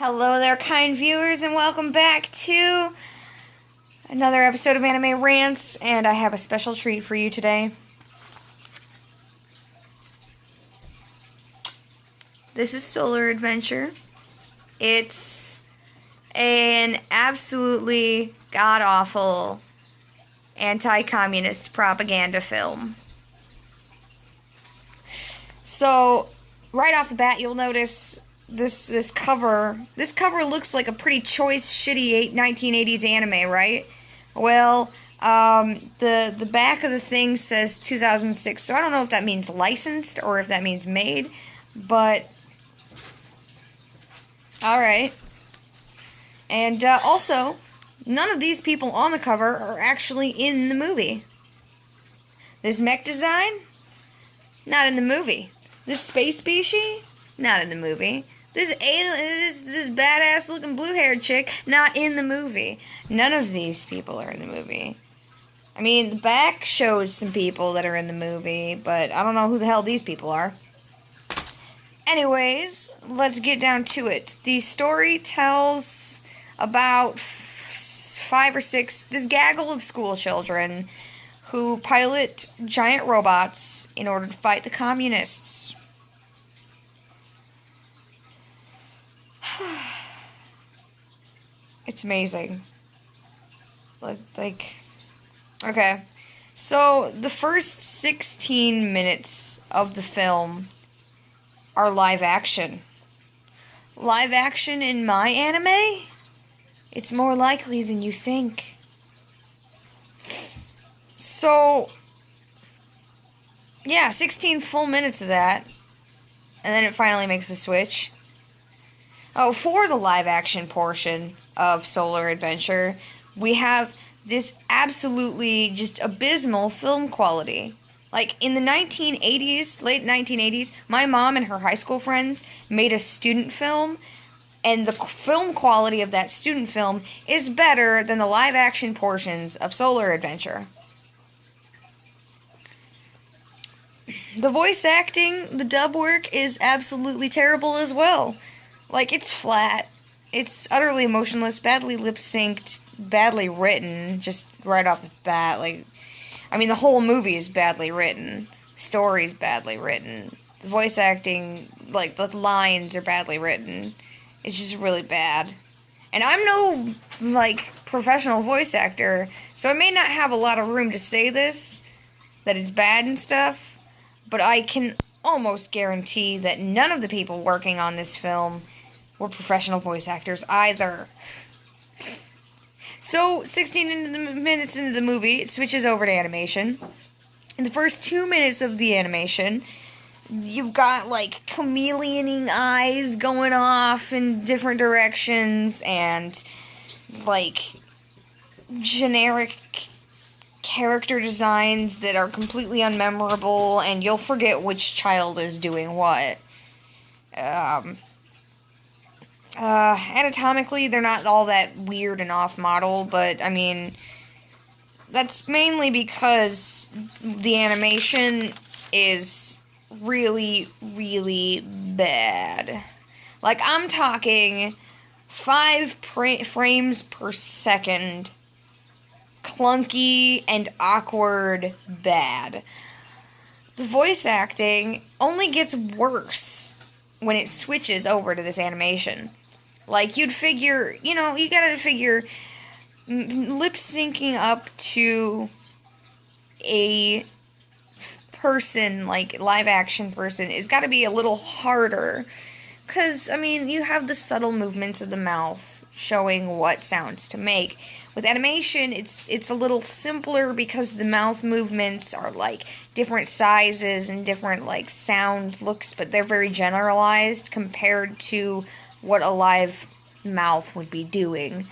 Hello there, kind viewers, and welcome back to another episode of Anime Rants, and I have a special treat for you today. This is Solar Adventure. It's an absolutely god-awful anti-communist propaganda film. So, right off the bat, you'll notice this cover looks like a pretty choice, shitty 1980s anime, right? Well, the back of the thing says 2006, so I don't know if that means licensed or if that means made, but alright. And also, none of these people on the cover are actually in the movie. This mech design? Not in the movie. This space species? Not in the movie. This badass looking blue-haired chick, not in the movie. None of these people are in the movie. I mean, the back shows some people that are in the movie, but I don't know who the hell these people are. Anyways, let's get down to it. The story tells about 5 or 6, this gaggle of school children who pilot giant robots in order to fight the communists. It's amazing. Okay. So, the first 16 minutes of the film are live action. Live action in my anime? It's more likely than you think. So, yeah, 16 full minutes of that. And then it finally makes a switch. Oh, for the live-action portion of Solar Adventure, we have this absolutely just abysmal film quality. Like, in the 1980s, late 1980s, my mom and her high school friends made a student film, and the film quality of that student film is better than the live-action portions of Solar Adventure. The voice acting, the dub work, is absolutely terrible as well. Like, it's flat, it's utterly emotionless, badly lip-synced, badly written, just right off the bat. Like, I mean, the whole movie is badly written, the story's badly written, the voice acting, like, the lines are badly written. It's just really bad. And I'm no, like, professional voice actor, so I may not have a lot of room to say this, that it's bad and stuff, but I can almost guarantee that none of the people working on this film were professional voice actors either. So, 16 minutes into the movie, it switches over to animation. In the first 2 minutes of the animation, you've got, like, chameleoning eyes going off in different directions, and, like, generic character designs that are completely unmemorable, and you'll forget which child is doing what. Anatomically, they're not all that weird and off-model, but, I mean, that's mainly because the animation is really, really bad. Like, I'm talking 5 frames per second, clunky and awkward bad. The voice acting only gets worse when it switches over to this animation. Like, you'd figure, you gotta figure lip-syncing up to a person, like, live-action person, is gotta be a little harder. Because, I mean, you have the subtle movements of the mouth showing what sounds to make. With animation, it's a little simpler because the mouth movements are, like, different sizes and different, like, sound looks, but they're very generalized compared to what a live mouth would be doing.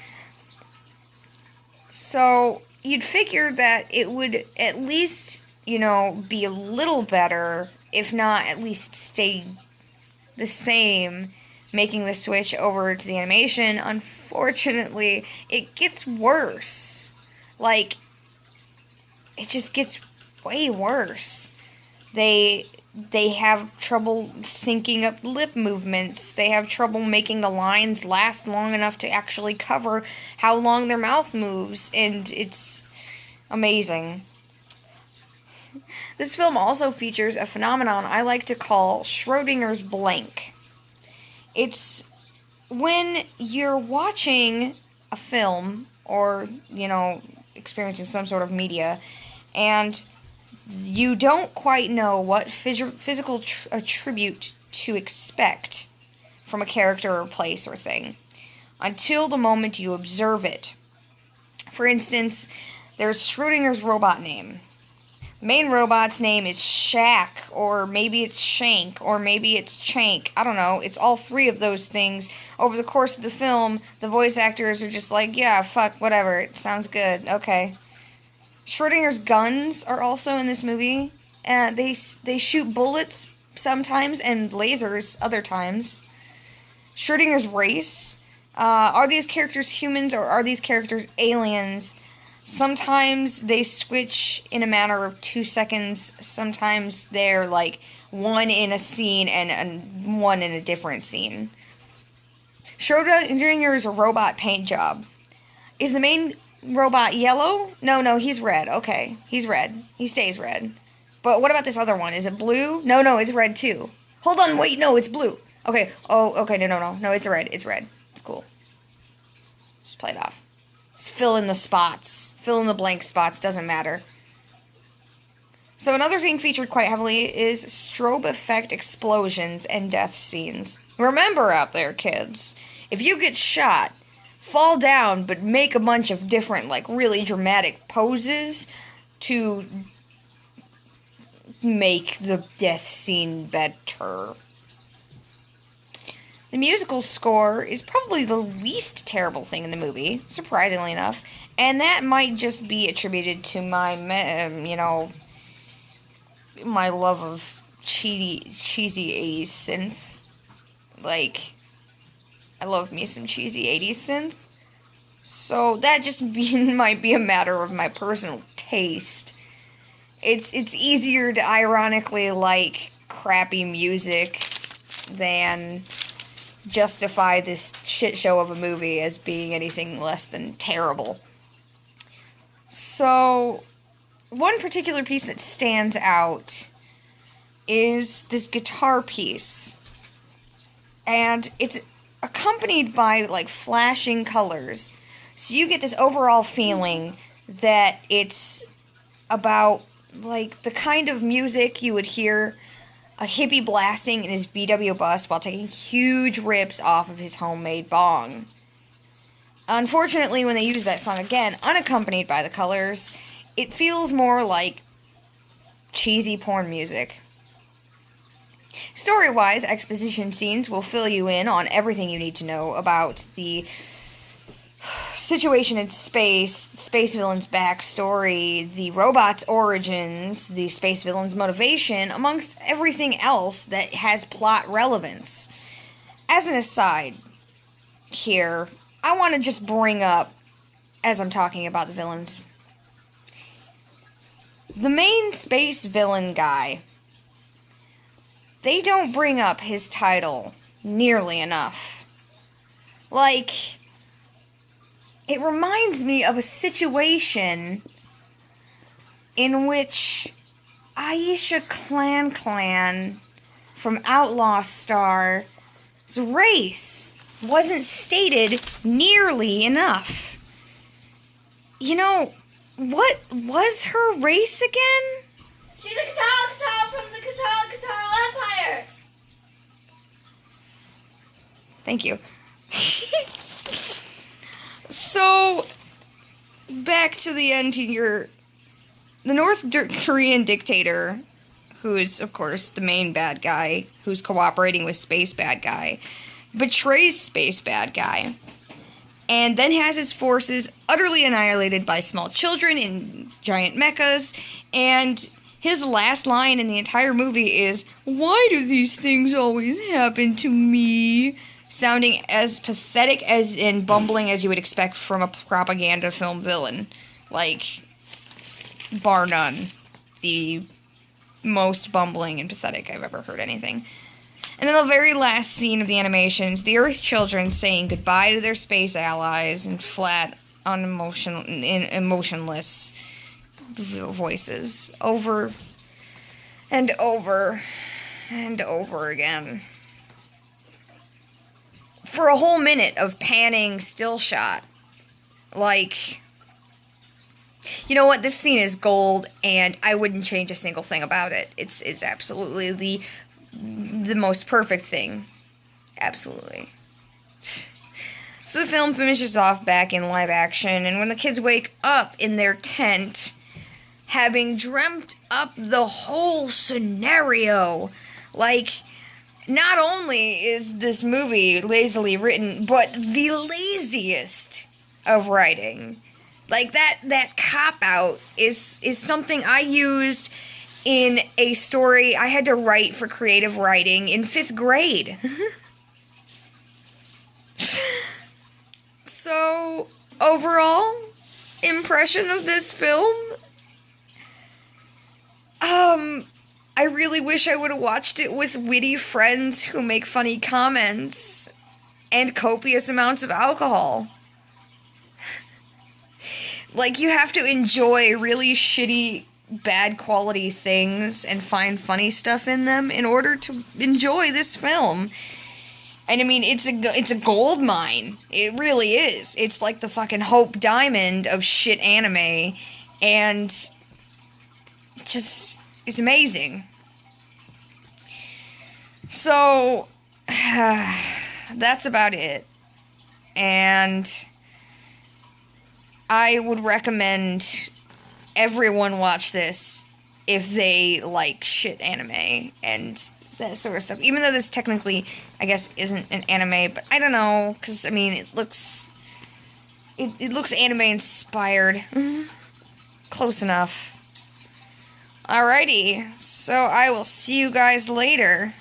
So, you'd figure that it would at least, be a little better, if not at least stay the same, making the switch over to the animation. Unfortunately, it gets worse. Like, it just gets way worse. They They have trouble syncing up lip movements. They have trouble making the lines last long enough to actually cover how long their mouth moves, and it's amazing. This film also features a phenomenon I like to call Schrodinger's blank. It's when you're watching a film or, experiencing some sort of media, and you don't quite know what physical attribute to expect from a character or place or thing until the moment you observe it. For instance, there's Schrodinger's robot name. The main robot's name is Shack, or maybe it's Shank, or maybe it's Chank. I don't know. It's all three of those things. Over the course of the film, the voice actors are just like, yeah, fuck, whatever. It sounds good. Okay. Schrodinger's guns are also in this movie. They shoot bullets sometimes and lasers other times. Schrodinger's race. Are these characters humans or are these characters aliens? Sometimes they switch in a matter of 2 seconds. Sometimes they're like one in a scene and one in a different scene. Schrodinger's robot paint job. Is the main robot yellow? No, he's red. Okay, he's red. He stays red. But what about this other one? Is it blue? No, it's red too. Hold on, wait, no, it's blue. Okay, okay, no, it's red. It's red. It's cool. Just play it off. Just fill in the spots. Fill in the blank spots, doesn't matter. So another thing featured quite heavily is strobe effect explosions and death scenes. Remember out there, kids, if you get shot, fall down, but make a bunch of different, really dramatic poses to make the death scene better. The musical score is probably the least terrible thing in the movie, surprisingly enough, and that might just be attributed to my, my love of cheesy 80s synth. I love me some cheesy 80s synth. So that just might be a matter of my personal taste. It's easier to ironically like crappy music than justify this shit show of a movie as being anything less than terrible. So, one particular piece that stands out is this guitar piece. And it's accompanied by, flashing colors. So you get this overall feeling that it's about, the kind of music you would hear a hippie blasting in his VW bus while taking huge rips off of his homemade bong. Unfortunately, when they use that song again, unaccompanied by the colors, it feels more like cheesy porn music. Story-wise, exposition scenes will fill you in on everything you need to know about the situation in space villain's backstory, the robot's origins, the space villain's motivation, amongst everything else that has plot relevance. As an aside here, I want to just bring up, as I'm talking about the villains, the main space villain guy. They don't bring up his title nearly enough. It reminds me of a situation in which Aisha Clan from Outlaw Star's race wasn't stated nearly enough. What was her race again? She's a Katara from the Katara Empire! Thank you. So, back to the end here. The North Korean dictator, who is, of course, the main bad guy, who's cooperating with Space Bad Guy, betrays Space Bad Guy, and then has his forces utterly annihilated by small children in giant mechas, and his last line in the entire movie is, "Why do these things always happen to me?" Sounding as pathetic as and bumbling as you would expect from a propaganda film villain. Bar none. The most bumbling and pathetic I've ever heard anything. And then the very last scene of the animations, the Earth children saying goodbye to their space allies in flat, emotionless voices over and over and over again. For a whole minute of panning still shot. Like, you know what? This scene is gold, and I wouldn't change a single thing about it. It's absolutely the most perfect thing. Absolutely. So the film finishes off back in live action, and when the kids wake up in their tent, having dreamt up the whole scenario, like, not only is this movie lazily written, but the laziest of writing. Like, that cop-out is something I used in a story I had to write for creative writing in 5th grade. So, overall impression of this film, I really wish I would have watched it with witty friends who make funny comments and copious amounts of alcohol. Like, you have to enjoy really shitty, bad quality things and find funny stuff in them in order to enjoy this film. And I mean, it's a gold mine. It really is. It's like the fucking Hope Diamond of shit anime, and just, it's amazing. So, that's about it. And I would recommend everyone watch this if they like shit anime and that sort of stuff. Even though this technically, I guess, isn't an anime, but I don't know, because, I mean, it looks anime inspired. Close enough. Alrighty, so I will see you guys later.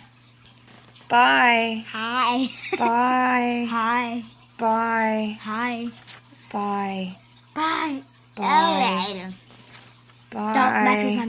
Bye. Hi. Bye. Hi. Bye. Hi. Bye. Bye. Bye. Later. Bye. Don't mess with my